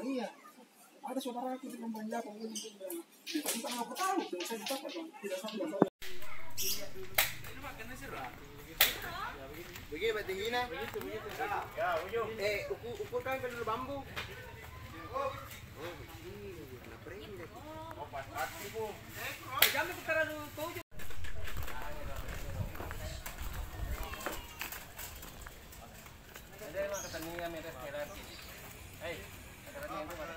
Iya, ada saudara aku di Banjar, tentang aku tahu, saya dapat tidak sampai. Begini Pak tingginya. Begitu. Ya, ukurkan ke dulu bambu. Jangan putaran dulu tujuh. Ada yang ketania meres-meres. Hei, ketania itu mana?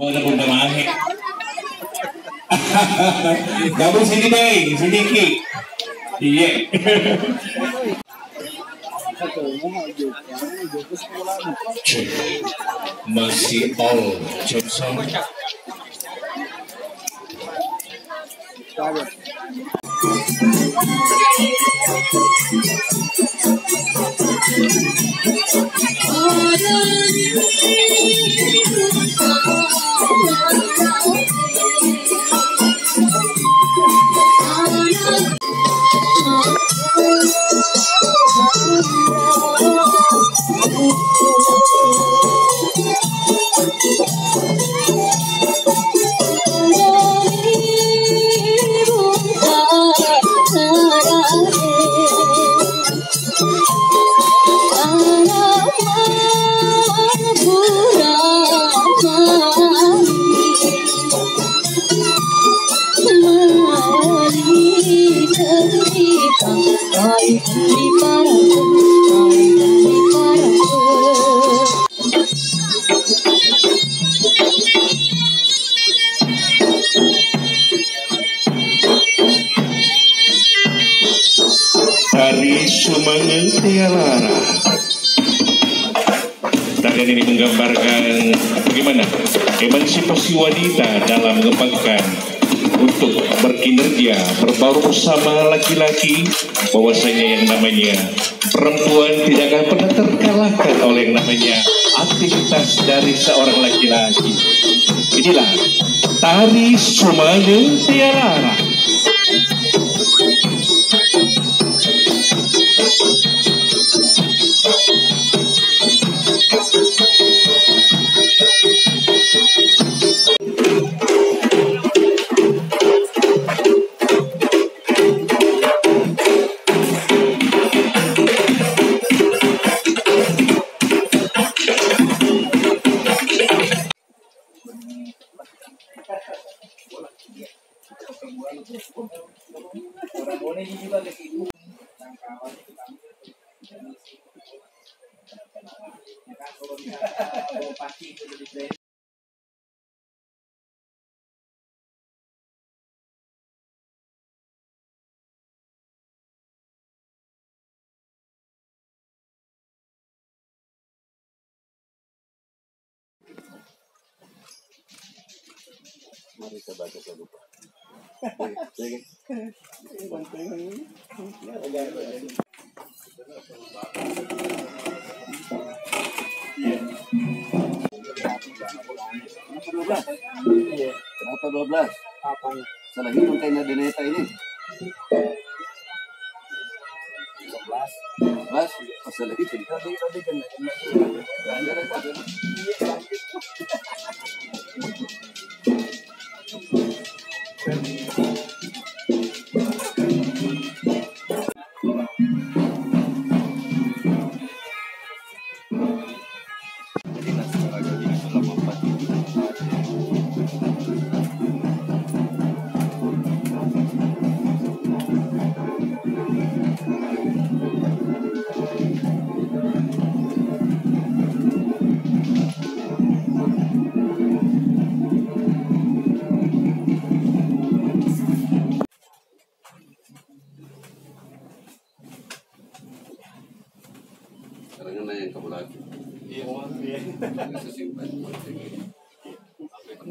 Mau nabung kemahe. Gabung sini deh, sini Ki. Iya. Masih all Johnson. Tari Sumangen Tialara. Tarian ini menggambarkan bagaimana emansipasi wanita dalam mengembangkan untuk berkinerja, berbaur bersama laki-laki, bahwasanya yang namanya perempuan tidak akan pernah terkalahkan oleh yang namanya aktivitas dari seorang laki-laki. Inilah Tari Sumangen Tialara. Mari kita baca dulu. Kenapa 12? Apanya? Salah hitung kayaknya Deneta ini. 11. Salah hitung. Tadi kena.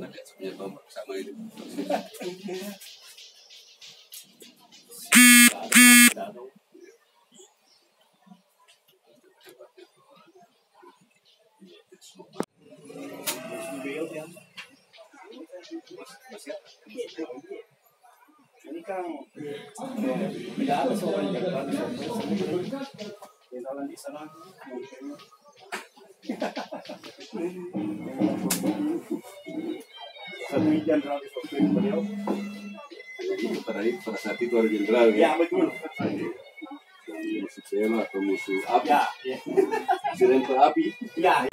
punya tombak sama ini. Ini kan tidak ada seorang yang jalan di sana. Satu jenderal di beliau. Pada saat itu ada jenderal. Ya betul. Musuh sel atau musuh api. Ya. Siren api. Ya.